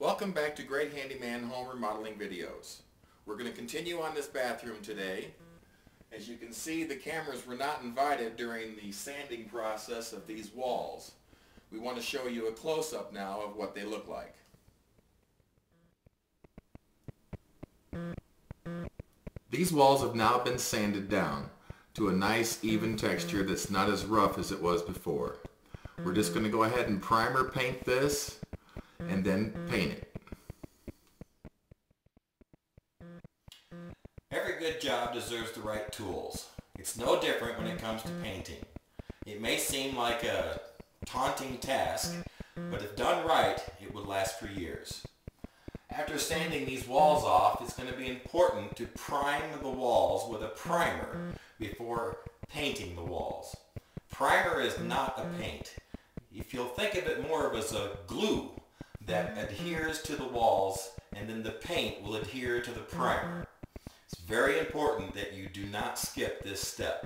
Welcome back to Great Handyman Home Remodeling Videos. We're going to continue on this bathroom today. As you can see, the cameras were not invited during the sanding process of these walls. We want to show you a close-up now of what they look like. These walls have now been sanded down to a nice even texture that's not as rough as it was before. We're just going to go ahead and primer paint this and then paint it. Every good job deserves the right tools. It's no different when it comes to painting. It may seem like a taunting task, but if done right, it would last for years. After sanding these walls off, it's going to be important to prime the walls with a primer before painting the walls. Primer is not a paint. If you'll think of it more of as a glue that adheres to the walls, and then the paint will adhere to the primer. It's very important that you do not skip this step.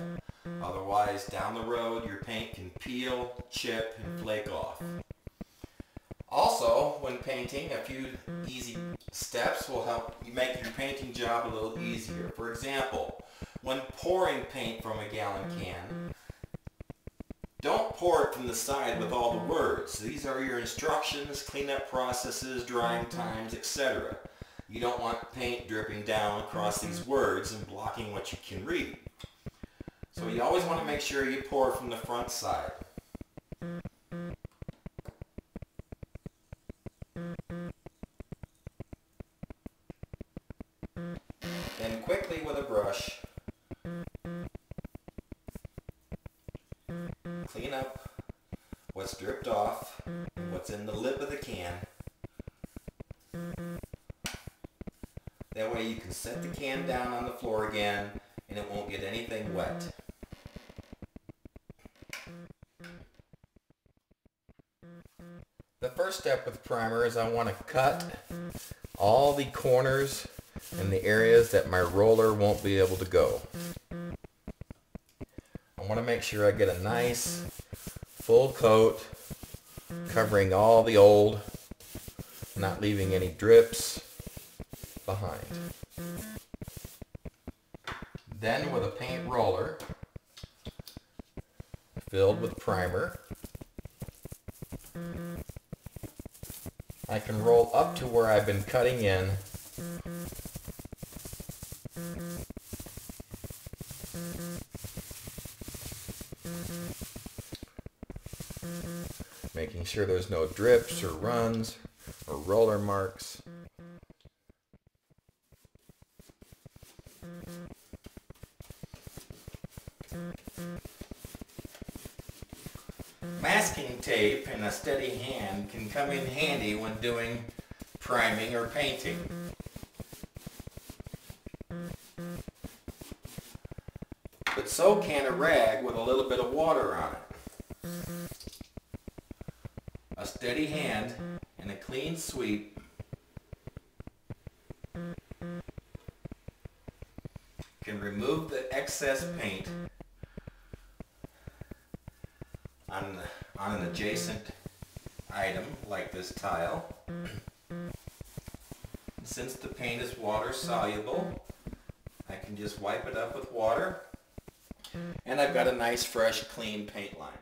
Otherwise, down the road, your paint can peel, chip, and flake off. Also, when painting, a few easy steps will help you make your painting job a little easier. For example, when pouring paint from a gallon can, don't pour it from the side with all the words. These are your instructions, cleanup processes, drying times, etc. You don't want paint dripping down across these words and blocking what you can read. So you always want to make sure you pour from the front side. Then quickly with a brush, clean up what's dripped off and what's in the lip of the can. That way you can set the can down on the floor again and it won't get anything wet. The first step with primer is I want to cut all the corners and the areas that my roller won't be able to go. I want to make sure I get a nice full coat covering all the old, not leaving any drips behind. Then with a paint roller filled with primer, I can roll up to where I've been cutting in making sure there's no drips or runs or roller marks. Masking tape and a steady hand can come in handy when doing priming or painting. But so can a rag with a little bit of water on it. A steady hand and a clean sweep can remove the excess paint on an adjacent item like this tile. Since the paint is water soluble, I can just wipe it up with water and I've got a nice fresh clean paint line.